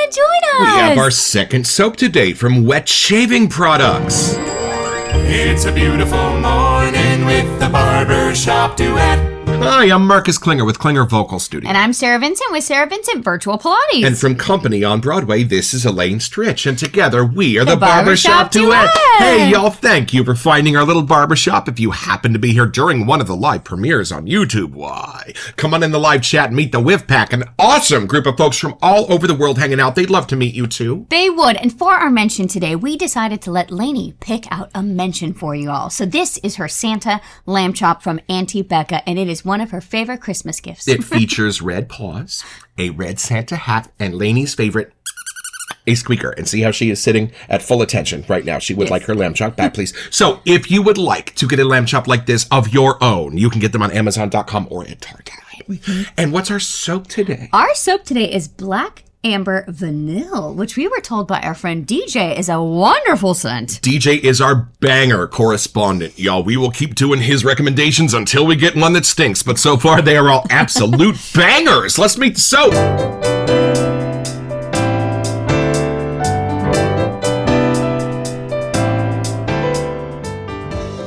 to join us. We have our second soap today from Wet Shaving Products. It's a beautiful morning with the Barbershop Duet. Hi, I'm Marcus Klinger with Klinger Vocal Studio. And I'm Sarah Vincent with Sarah Vincent Virtual Pilates. And from Company on Broadway, this is Elaine Stritch. And together, we are the Barbershop Duet. Hey, y'all, thank you for finding our little barbershop. If you happen to be here during one of the live premieres on YouTube, why? Come on in the live chat and meet the Whiff Pack, an awesome group of folks from all over the world hanging out. They'd love to meet you, too. They would. And for our mention today, we decided to let Lainey pick out a mention for you all. So this is her Santa lamb chop from Auntie Becca, and it is one of her favorite Christmas gifts. It features red paws, a red Santa hat, and Lainey's favorite, a squeaker. And see how she is sitting at full attention right now. She would like her lamb chop back, please. So if you would like to get a lamb chop like this of your own, you can get them on Amazon.com or at Target. And what's our soap today? Our soap today is Black Amber Vanille, which we were told by our friend DJ is a wonderful scent. DJ is our banger correspondent, y'all. We will keep doing his recommendations until we get one that stinks, but so far they are all absolute bangers. Let's meet the soap.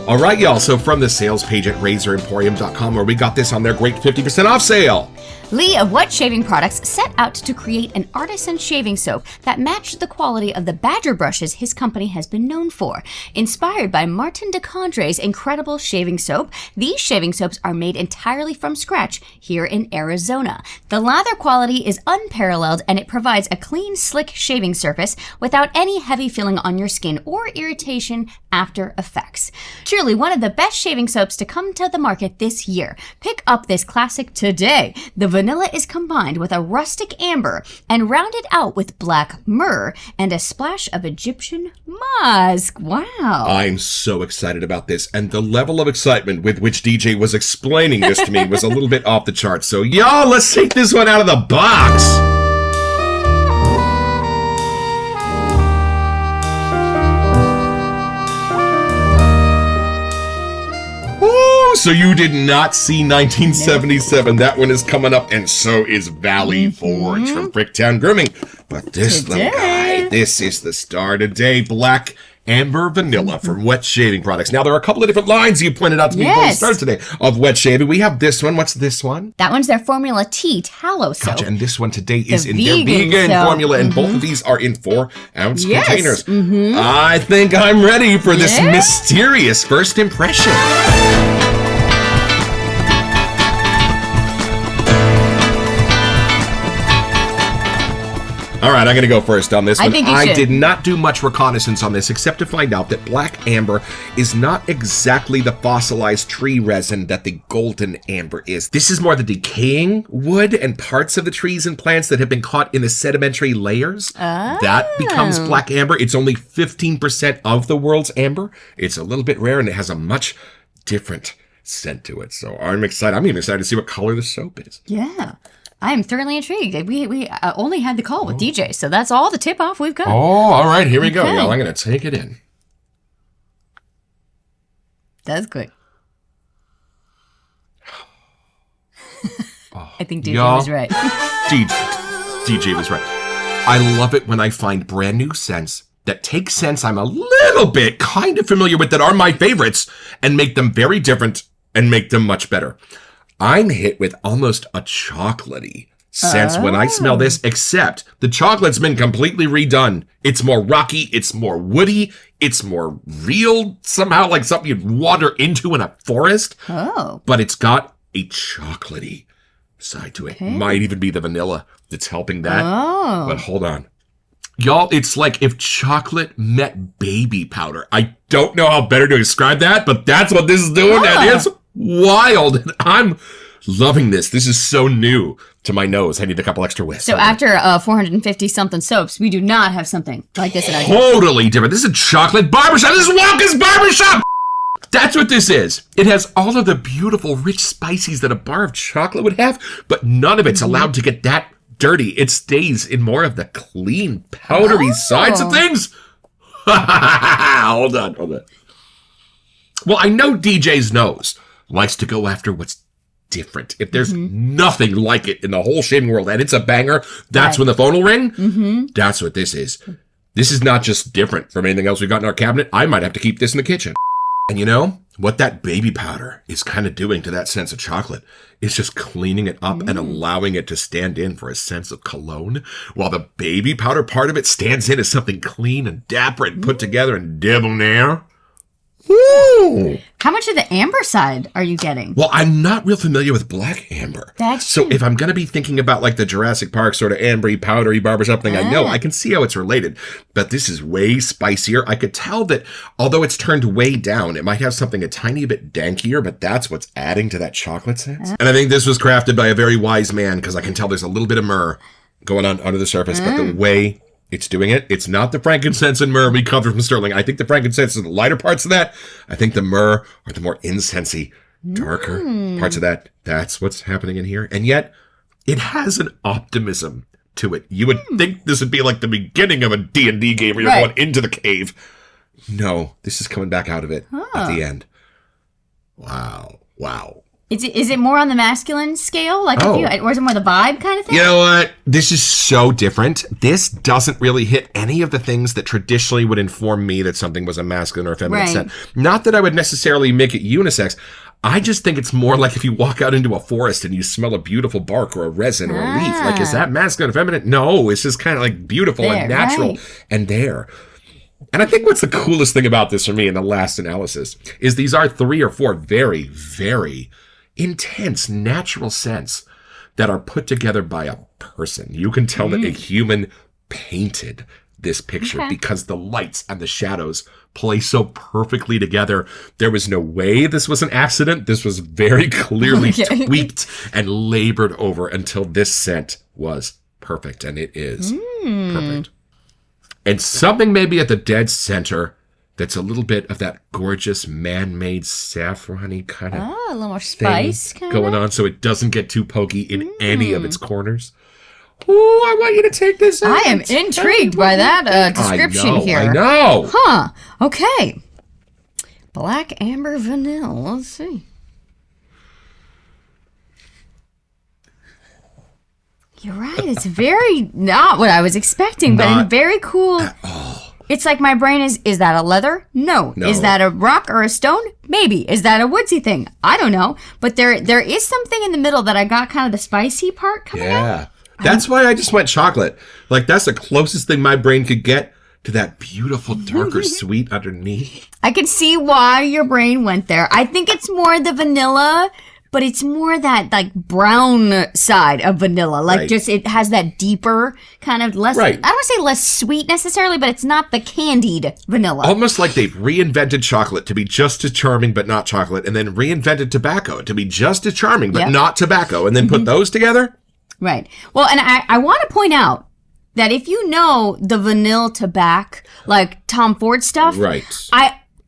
All right, y'all, so from the sales page at razoremporium.com, where we got this on their great 50% off sale. Lee of Wet Shaving Products set out to create an artisan shaving soap that matched the quality of the badger brushes his company has been known for. Inspired by Martin DeCondre's incredible shaving soap, these shaving soaps are made entirely from scratch here in Arizona. The lather quality is unparalleled, and it provides a clean, slick shaving surface without any heavy feeling on your skin or irritation after effects. Truly one of the best shaving soaps to come to the market this year. Pick up this classic today. The vanilla is combined with a rustic amber and rounded out with black myrrh and a splash of Egyptian musk. Wow. I'm so excited about this, and the level of excitement with which DJ was explaining this to me was a little bit off the charts. So y'all, let's take this one out of the box. So you did not see 1977. That one is coming up, and so is Valley Forge from Bricktown Grooming. But this little guy, this is the star today. Black Amber Vanilla from Wet Shaving Products. Now, there are a couple of different lines you pointed out to me before we started today of wet shaving. We have this one. What's this one? That one's their Formula T tallow soap. Gotcha. And this one today is in their vegan formula, and both of these are in 4-ounce containers. I think I'm ready for this mysterious first impression. All right, I'm going to go first on this one. I did not do much reconnaissance on this except to find out that black amber is not exactly the fossilized tree resin that the golden amber is. This is more the decaying wood and parts of the trees and plants that have been caught in the sedimentary layers. That becomes black amber. It's only 15% of the world's amber. It's a little bit rare, and it has a much different scent to it. So I'm excited. I'm even excited to see what color the soap is. Yeah. I am thoroughly intrigued. We only had the call with DJ, so that's all the tip-off we've got. Oh, all right. Here we go, y'all. I'm going to take it in. That's quick. I think DJ was right. DJ was right. I love it when I find brand new scents that take scents I'm a little bit kind of familiar with that are my favorites and make them very different and make them much better. I'm hit with almost a chocolatey sense when I smell this, except the chocolate's been completely redone. It's more rocky, it's more woody, it's more real, somehow like something you'd wander into in a forest. But it's got a chocolatey side to it. Might even be the vanilla that's helping that. But hold on. Y'all, it's like if chocolate met baby powder. I don't know how better to describe that, but that's what this is doing, and it's wild. And I'm loving this. This is so new to my nose. I need a couple extra whiffs. So after 450-something soaps, we do not have something like this in our Totally different. This is a chocolate barbershop. This is Wonka's Barbershop. That's what this is. It has all of the beautiful, rich spices that a bar of chocolate would have, but none of it's allowed to get that dirty. It stays in more of the clean, powdery sides of things. Hold on. Well, I know DJ's nose likes to go after what's different. If there's nothing like it in the whole shaving world and it's a banger, that's when the phone will ring. That's what this is. This is not just different from anything else we've got in our cabinet. I might have to keep this in the kitchen. And you know what that baby powder is kind of doing to that sense of chocolate is just cleaning it up and allowing it to stand in for a sense of cologne, while the baby powder part of it stands in as something clean and dapper and put together and debonair. Woo! How much of the amber side are you getting? Well, I'm not real familiar with black amber. So if I'm going to be thinking about like the Jurassic Park sort of ambery, powdery barbershop thing, I know I can see how it's related. But this is way spicier. I could tell that although it's turned way down, it might have something a tiny bit dankier, but that's what's adding to that chocolate sense. And I think this was crafted by a very wise man because I can tell there's a little bit of myrrh going on under the surface, but the way it's doing it. It's not the frankincense and myrrh we covered from Sterling. I think the frankincense is the lighter parts of that. I think the myrrh are the more incensey, darker parts of that. That's what's happening in here. And yet, it has an optimism to it. You would think this would be like the beginning of a D&D game where you're going into the cave. No, this is coming back out of it at the end. Wow. Is it more on the masculine scale? Like, or is it more the vibe kind of thing? You know what? This is so different. This doesn't really hit any of the things that traditionally would inform me that something was a masculine or a feminine scent. Not that I would necessarily make it unisex. I just think it's more like if you walk out into a forest and you smell a beautiful bark or a resin or a leaf. Like, is that masculine or feminine? No, it's just kind of like beautiful and natural and there. And I think what's the coolest thing about this for me in the last analysis is these are 3 or 4 very, very intense, natural scents that are put together by a person. You can tell that a human painted this picture because the lights and the shadows play so perfectly together. There was no way this was an accident. This was very clearly tweaked and labored over until this scent was perfect, and it is perfect. And something maybe at the dead center that's a little bit of that gorgeous man-made saffron-y kind of a little more spice going on, so it doesn't get too pokey in any of its corners. Ooh, I want you to take this out. I am intrigued by that description here. I know. Huh. Okay. Black Amber Vanille. Let's see. You're right. It's very not what I was expecting, but very cool. It's like my brain is that a leather? No. Is that a rock or a stone? Maybe. Is that a woodsy thing? I don't know. But there is something in the middle that I got kind of the spicy part coming out. That's why I just went chocolate. Like, that's the closest thing my brain could get to that beautiful, darker sweet underneath. I can see why your brain went there. I think it's more the vanilla, but it's more that, like, brown side of vanilla. Like, just, it has that deeper kind of less, I don't want to say less sweet necessarily, but it's not the candied vanilla. Almost like they've reinvented chocolate to be just as charming, but not chocolate, and then reinvented tobacco to be just as charming, but not tobacco, and then put those together. Right. Well, and I want to point out that if you know the vanilla tobacco, like Tom Ford stuff,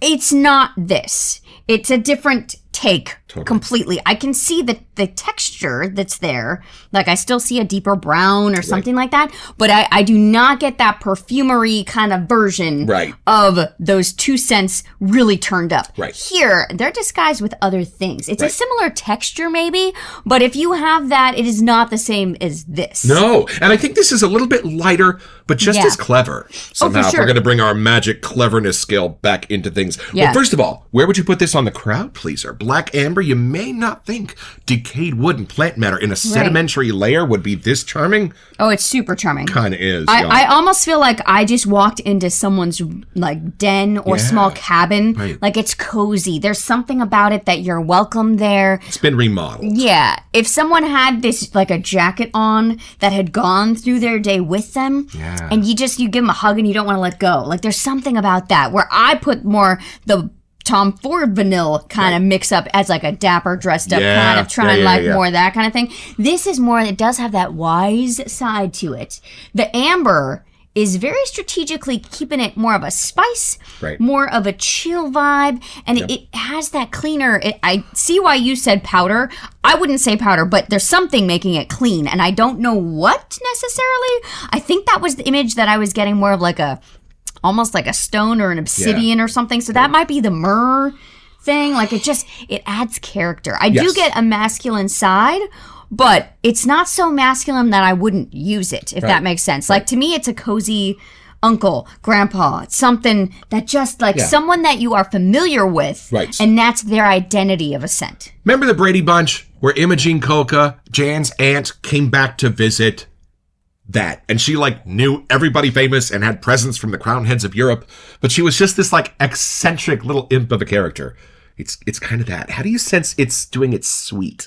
it's not this. It's a different take completely. I can see the texture that's there. Like, I still see a deeper brown or something like that, but I do not get that perfumery kind of version of those 2 scents really turned up. Here, they're disguised with other things. It's a similar texture maybe, but if you have that, it is not the same as this. No, and I think this is a little bit lighter, but just as clever. Somehow, if we're going to bring our magic cleverness scale back into things. Well, first of all, where would you put this on the crowd pleaser? Black amber, you may not think decayed wood and plant matter in a sedimentary layer would be this charming. Oh, it's super charming. Kind of is. I almost feel like I just walked into someone's like den or small cabin. Like, it's cozy. There's something about it that you're welcome there. It's been remodeled. Yeah. If someone had this, like, a jacket on that had gone through their day with them, and you give them a hug and you don't want to let go. Like, there's something about that where I put more the Tom Ford vanilla kind of mix up as like a dapper dressed up kind of trying more of that kind of thing. This is more, it does have that wise side to it. The amber is very strategically keeping it more of a spice, more of a chill vibe, and it has that cleaner. I see why you said powder. I wouldn't say powder, but there's something making it clean, and I don't know what necessarily. I think that was the image that I was getting, more of like almost like a stone or an obsidian or something. So that might be the myrrh thing. Like it adds character. I do Yes. get a masculine side, but it's not so masculine that I wouldn't use it, if that makes sense. Like to me, it's a cozy uncle, grandpa. It's something that just like someone that you are familiar with. Right. And that's their identity of a scent. Remember the Brady Bunch where Imogene Coca, Jan's aunt, came back to visit that, and she like knew everybody famous and had presents from the crown heads of Europe, but she was just this like eccentric little imp of a character. It's kind of that. How do you sense it's doing it sweet?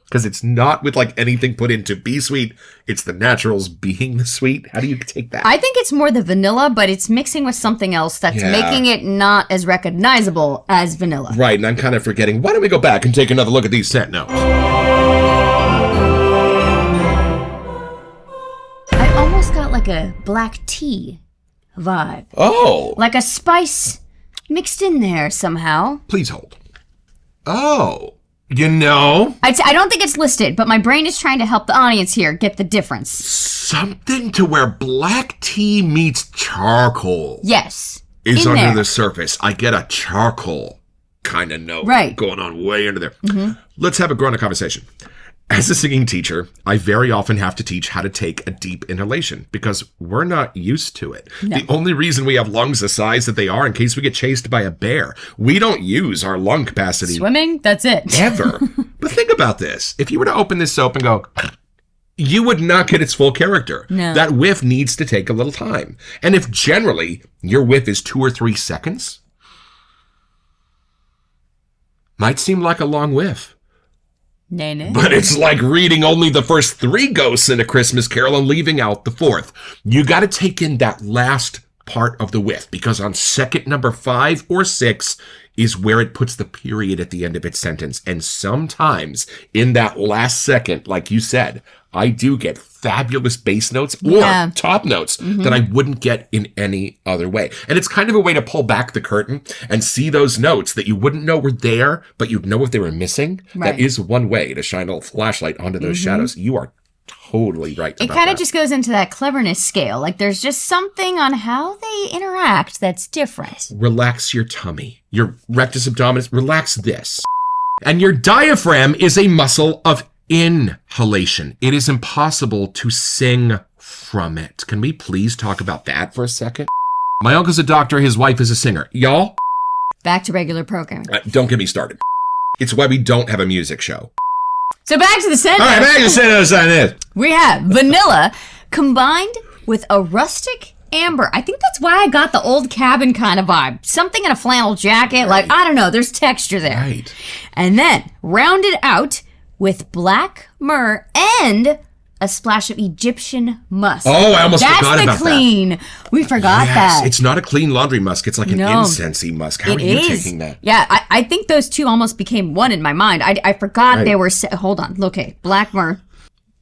Because it's not with like anything put in to be sweet. It's the naturals being the sweet. How do you take that? I think it's more the vanilla, but it's mixing with something else that's making it not as recognizable as vanilla. Right, and I'm kind of forgetting. Why don't we go back and take another look at these scent notes? I almost got like a black tea vibe. Oh. Like a spice mixed in there somehow. Please hold. Oh. You know, I don't think it's listed, but my brain is trying to help the audience here get the difference. something to where black tea meets charcoal Yes. is in under there. the surface. I get a charcoal kind of note going on way under there. Let's have a grown-up conversation. As a singing teacher, I very often have to teach how to take a deep inhalation because we're not used to it. No. The only reason we have lungs the size that they are in case we get chased by a bear. We don't use our lung capacity. Swimming, that's it. Ever. But think about this. If you were to open this soap and go, you would not get its full character. No. That whiff needs to take a little time. And if generally your whiff is 2 or 3 seconds, might seem like a long whiff. Nay. But it's like reading only the first 3 ghosts in A Christmas Carol and leaving out the 4th. You got to take in that last part of the whiff because on second number 5 or 6 is where it puts the period at the end of its sentence. And sometimes in that last second, like you said, I do get fabulous bass notes or top notes that I wouldn't get in any other way. And it's kind of a way to pull back the curtain and see those notes that you wouldn't know were there, but you'd know if they were missing. Right. That is one way to shine a little flashlight onto those shadows. You are totally right. It kind of just goes into that cleverness scale. Like there's just something on how they interact that's different. Relax your tummy. Your rectus abdominis, relax this. And your diaphragm is a muscle of inhalation. It is impossible to sing from it. Can we please talk about that for a second? My uncle's a doctor. His wife is a singer. Y'all? Back to regular programming. Don't get me started. It's why we don't have a music show. So back to the sentence. All right, back to the sentence on this. We have vanilla combined with a rustic amber. I think that's why I got the old cabin kind of vibe. Something in a flannel jacket. Like, I don't know. There's texture there. Right. And then rounded out with black myrrh and a splash of Egyptian musk. Oh, I almost forgot about that. That's the clean. We forgot that. It's not a clean laundry musk. It's like an incensey musk. How are you taking that? Yeah, I think those two almost became one in my mind. I forgot they were... Hold on. Okay, black myrrh.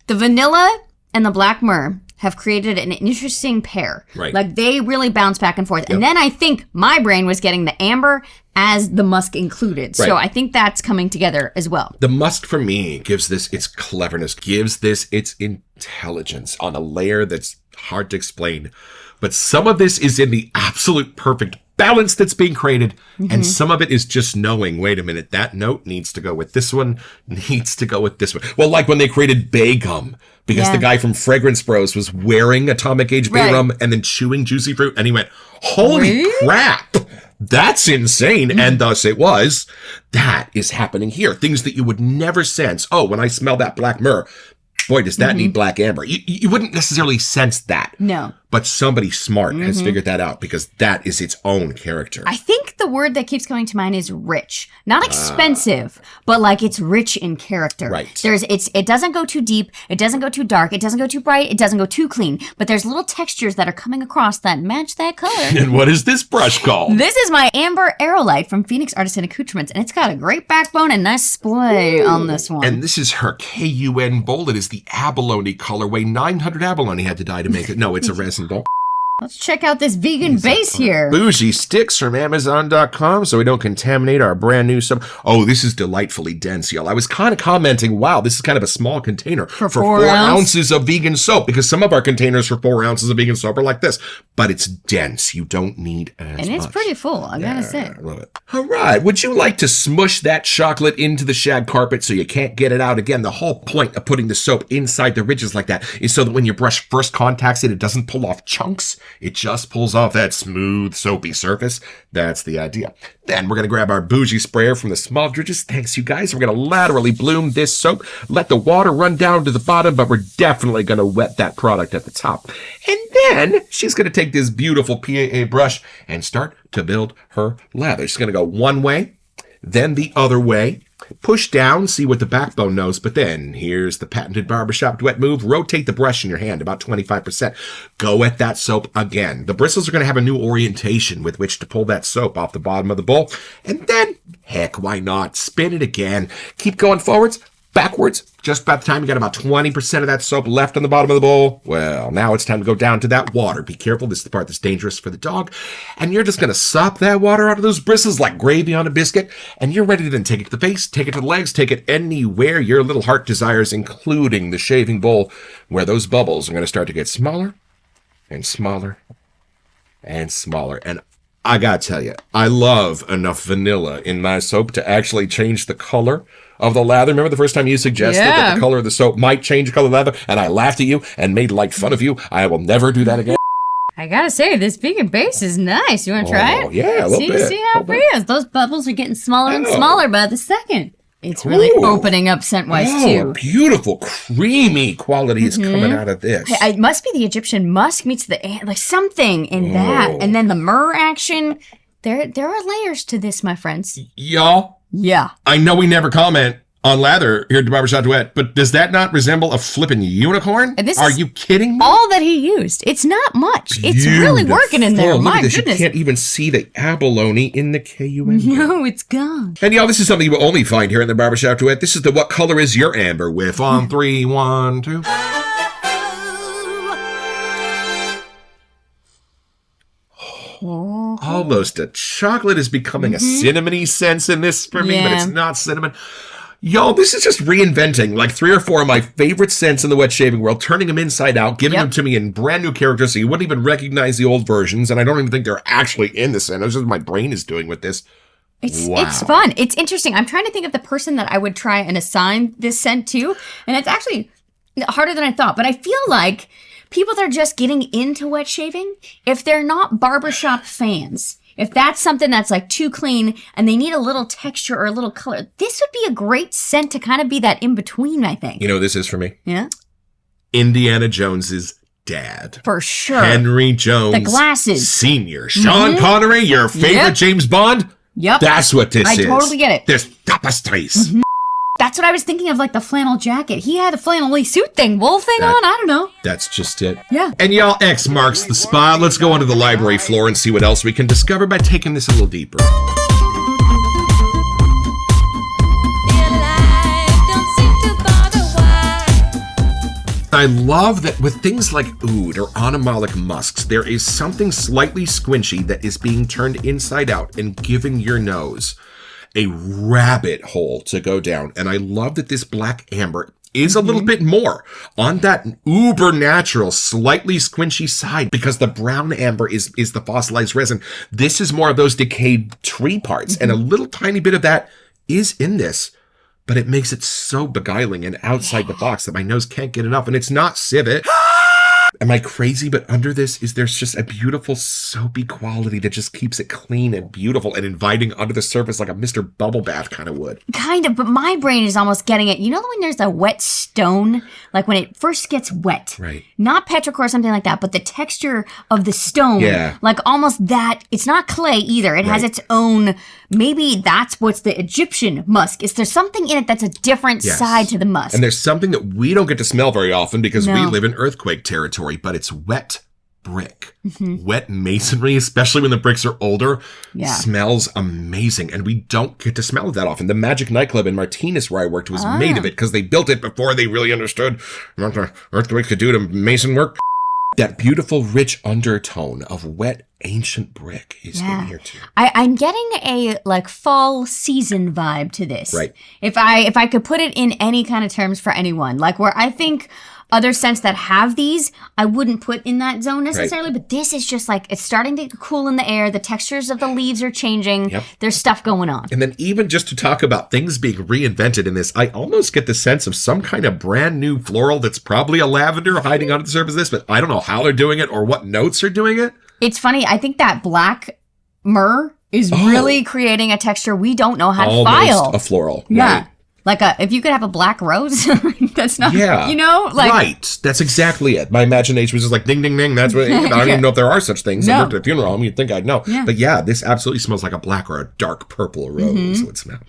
The vanilla and the black myrrh have created an interesting pair. Right. Like, they really bounce back and forth. Yep. And then I think my brain was getting the amber as the musk included. Right. So I think that's coming together as well. The musk, for me, gives this its cleverness, gives this its intelligence on a layer that's hard to explain. But some of this is in the absolute perfect balance that's being created, and some of it is just knowing, wait a minute, that note needs to go with this one, needs to go with this one. Well, like when they created Bay Gum, because the guy from Fragrance Bros was wearing Atomic Age Bay Rum and then chewing Juicy Fruit, and he went, holy crap, that's insane. And thus it was. That is happening here. Things that you would never sense. Oh, when I smell that black myrrh, boy, does that need black amber. You wouldn't necessarily sense that. No. But somebody smart has figured that out because that is its own character. I think the word that keeps coming to mind is rich. Not expensive, but like it's rich in character. Right. It doesn't go too deep, it doesn't go too dark, it doesn't go too bright, it doesn't go too clean, but there's little textures that are coming across that match that color. And what is this brush called? This is my Amber Aerolite from Phoenix Artisan Accoutrements, and it's got a great backbone and nice splay on this one. And this is her KUN bowl. It is the abalone colorway. 900 abalone had to die to make it. No, it's a resin bowl. Let's check out this vegan base here. Bougie sticks from Amazon.com so we don't contaminate our brand new soap. Oh, this is delightfully dense, y'all. I was kind of commenting, wow, this is kind of a small container for 4 ounces of vegan soap because some of our containers for 4 ounces of vegan soap are like this. but it's dense. You don't need as much. And it's pretty full, I gotta say. I love it. All right. Would you like to smush that chocolate into the shag carpet so you can't get it out? Again, the whole point of putting the soap inside the ridges like that is so that when your brush first contacts it, it doesn't pull off chunks. It just pulls off that smooth, soapy surface. That's the idea. Then we're going to grab our bougie sprayer from the small ridges. Thanks, you guys. We're going to laterally bloom this soap. Let the water run down to the bottom, but we're definitely going to wet that product at the top. And then she's going to take this beautiful PAA brush and start to build her lather. She's going to go one way, then the other way. Push down, see what the backbone knows, but then here's the patented Barbershop Duet move. Rotate the brush in your hand about 25%. Go at that soap again. The bristles are going to have a new orientation with which to pull that soap off the bottom of the bowl. And then, heck, why not? Spin it again. Keep going forwards, backwards. Just by the time you got about 20% of that soap left on the bottom of the bowl, well, now it's time to go down to that water. Be careful. This is the part that's dangerous for the dog. And you're just going to sop that water out of those bristles like gravy on a biscuit. And you're ready to then take it to the face, take it to the legs, take it anywhere your little heart desires, including the shaving bowl, where those bubbles are going to start to get smaller and smaller and smaller. And I got to tell you, I love enough vanilla in my soap to actually change the color of the lather. Remember the first time you suggested that the color of the soap might change the color of the lather, and I laughed at you and made light fun of you? I will never do that again. I gotta say, this vegan base is nice. You wanna try it? Yeah, a little bit. See how it feels. Those bubbles are getting smaller and smaller by the second. It's really opening up scent-wise, too. Beautiful, creamy quality is coming out of this. It must be the Egyptian musk meets the like something in that. And then the myrrh action. There are layers to this, my friends. Y'all, Yeah. I know we never comment on lather here at the Barbershop Duet, but does that not resemble a flippin' unicorn? And this Are is you kidding me? all that he used. It's not much. It's really working in there. Look My at this. goodness. You can't even see the abalone in the KUN. No, it's gone. And y'all, this is something you will only find here in the Barbershop Duet. This is the What Color Is Your Amber with on 3, 1, 2. Almost a chocolate is becoming a cinnamony sense in this for me, but it's not cinnamon. Y'all, this is just reinventing like 3 or 4 of my favorite scents in the wet shaving world, turning them inside out, giving them to me in brand new characters so you wouldn't even recognize the old versions, and I don't even think they're actually in the scent. It's just my brain is doing with this. It's fun. It's interesting. I'm trying to think of the person that I would try and assign this scent to, and it's actually harder than I thought, but I feel like people that are just getting into wet shaving, if they're not barbershop fans, if that's something that's like too clean and they need a little texture or a little color, this would be a great scent to kind of be that in between, I think. You know what this is for me? Yeah. Indiana Jones's dad. For sure. Henry Jones. The glasses. Senior. Sean Connery, your favorite James Bond? Yep. That's what this is. I totally get it. There's tapestries. That's what I was thinking of, like the flannel jacket. He had a flannel suit thing, wool thing on. I don't know. That's just it. Yeah. And y'all, X marks the spot. Let's go onto the library floor and see what else we can discover by taking this a little deeper. I love that with things like oud or animalic musks, there is something slightly squinchy that is being turned inside out and giving your nose a rabbit hole to go down. And I love that this black amber is a little bit more on that uber natural, slightly squinchy side, because the brown amber is the fossilized resin. This is more of those decayed tree parts, and a little tiny bit of that is in this. But it makes it so beguiling and outside the box that my nose can't get enough. And it's not civet. Am I crazy? But under this there's just a beautiful soapy quality that just keeps it clean and beautiful and inviting under the surface like a Mr. Bubble Bath kind of would. Kind of, but my brain is almost getting it. You know when there's a wet stone? Like when it first gets wet. Right. Not petrichor or something like that, but the texture of the stone. Yeah. Like almost that. It's not clay either. It has its own, maybe that's what's the Egyptian musk. Is there something in it that's a different side to the musk? And there's something that we don't get to smell very often because we live in earthquake territory, but it's wet brick. Wet masonry, especially when the bricks are older, smells amazing. And we don't get to smell it that often. The Magic nightclub in Martinez where I worked was made of it because they built it before they really understood what the earthquake could do to mason work. That beautiful, rich undertone of wet, ancient brick is in here too. I'm getting a like fall season vibe to this. Right. If I could put it in any kind of terms for anyone, like where I think Other scents that have these, I wouldn't put in that zone necessarily, but this is just like, it's starting to cool in the air. The textures of the leaves are changing. Yep. There's stuff going on. And then even just to talk about things being reinvented in this, I almost get the sense of some kind of brand new floral that's probably a lavender hiding under the surface of this, but I don't know how they're doing it or what notes are doing it. It's funny. I think that black myrrh is really creating a texture we don't know how to file. Almost a floral. Yeah. Right. Like if you could have a black rose, that's not, you know? Like, right. That's exactly it. My imagination was just like, ding, ding, ding. That's what, I don't even know if there are such things. I worked at a funeral home. You'd think I'd know. Yeah. But yeah, this absolutely smells like a black or a dark purple rose would smell.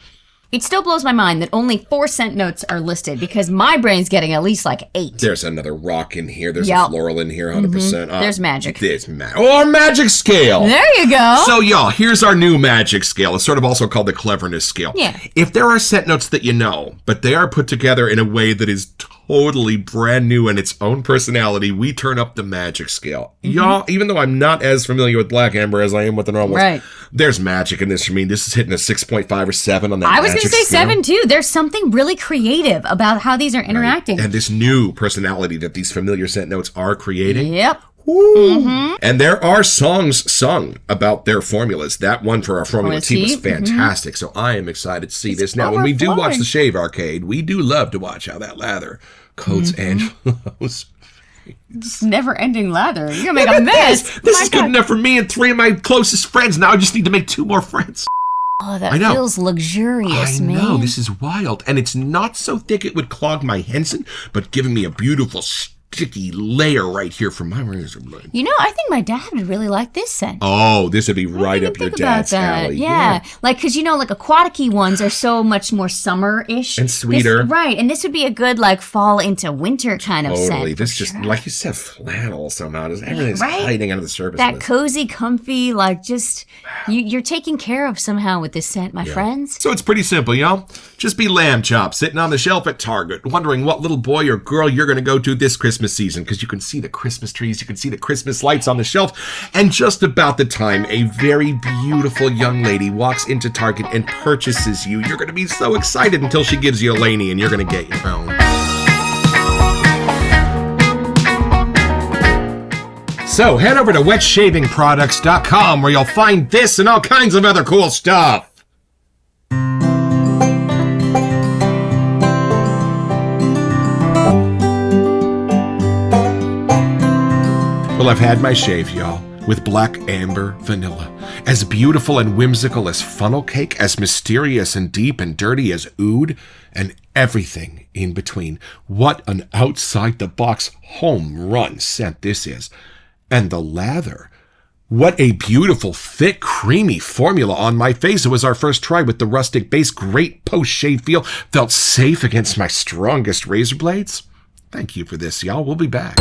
It still blows my mind that only 4 scent notes are listed because my brain's getting at least like 8. There's another rock in here. There's a floral in here, 100%. There's magic. Our magic scale. There you go. So, y'all, here's our new magic scale. It's sort of also called the cleverness scale. Yeah. If there are scent notes that you know, but they are put together in a way that is totally brand new and its own personality, we turn up the magic scale. Y'all, even though I'm not as familiar with black amber as I am with the normal, there's magic in this for me. This is hitting a 6.5 or 7 on that I was going to say scale. 7 too. There's something really creative about how these are interacting. Right. And this new personality that these familiar scent notes are creating. Yep. And there are songs sung about their formulas. That one for our Formula T was fantastic. So I am excited to see this. Now, when we do watch the Shave Arcade, we do love to watch how that lather coats Angelo's. It's never-ending lather. You're going to make a mess. This is good enough for me and 3 of my closest friends. Now I just need to make 2 more friends. Oh, that feels luxurious, man. I know, this is wild. And it's not so thick it would clog my Henson, but giving me a beautiful sticky layer right here from my razor blade. You know, I think my dad would really like this scent. Oh, this would be right up your dad's alley. Yeah. Like, because, you know, like aquatic-y ones are so much more summer-ish. And sweeter. Right. And this would be a good, like, fall into winter kind of scent. Totally. This just, like you said, flannel somehow. Everything's hiding under the surface. That cozy, comfy, like, just, you're taken care of somehow with this scent, my friends. So it's pretty simple, y'all. Just be lamb chop sitting on the shelf at Target, wondering what little boy or girl you're going to go to this Christmas season, because you can see the Christmas trees, you can see the Christmas lights on the shelf, and just about the time a very beautiful young lady walks into Target and purchases you, you're going to be so excited until she gives you a Laney and you're going to get your own. So head over to wetshavingproducts.com where you'll find this and all kinds of other cool stuff. Well, I've had my shave, y'all, with black amber vanilla. As beautiful and whimsical as funnel cake, as mysterious and deep and dirty as oud, and everything in between. What an outside-the-box home run scent this is. And the lather. What a beautiful, thick, creamy formula on my face. It was our first try with the rustic base. Great post-shave feel. Felt safe against my strongest razor blades. Thank you for this, y'all. We'll be back.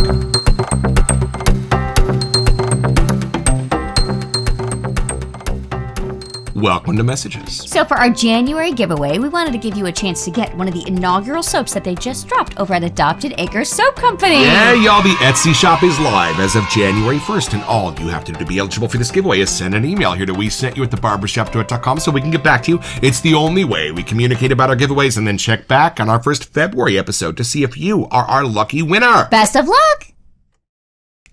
Welcome to Messages. So for our January giveaway, we wanted to give you a chance to get one of the inaugural soaps that they just dropped over at Adopted Acre Soap Company. Yeah, y'all, the Etsy shop is live as of January 1st, and all you have to do to be eligible for this giveaway is send an email here to WeSentYou@theBarbershopDuet.com so we can get back to you. It's the only way we communicate about our giveaways, and then check back on our first February episode to see if you are our lucky winner. Best of luck!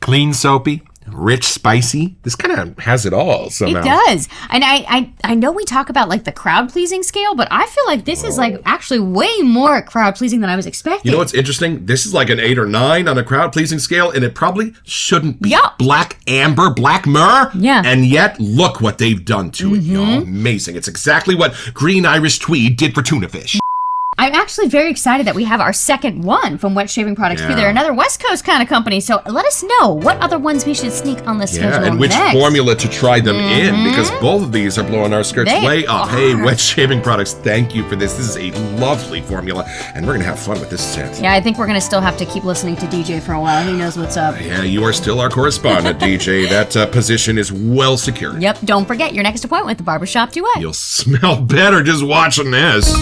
Clean, soapy, rich, spicy. This kind of has it all somehow. It does. And I know we talk about like the crowd pleasing scale, but I feel like this is like actually way more crowd pleasing than I was expecting. You know what's interesting? This is like an 8 or 9 on a crowd pleasing scale, and it probably shouldn't be. Black amber, black myrrh. Yeah. And yet, look what they've done to it, y'all. Amazing. It's exactly what green Irish tweed did for tuna fish. I'm actually very excited that we have our second one from Wet Shaving Products too. They're another West Coast kind of company, so let us know what other ones we should sneak on the schedule and which next. formula to try them in, because both of these are blowing our skirts way up. Hey, Wet Shaving Products, thank you for this. This is a lovely formula, and we're going to have fun with this scent. Yeah, I think we're going to still have to keep listening to DJ for a while. He knows what's up. Yeah, you are still our correspondent, DJ. That position is well secured. Yep, don't forget your next appointment with the Barbershop Duet. You'll smell better just watching this.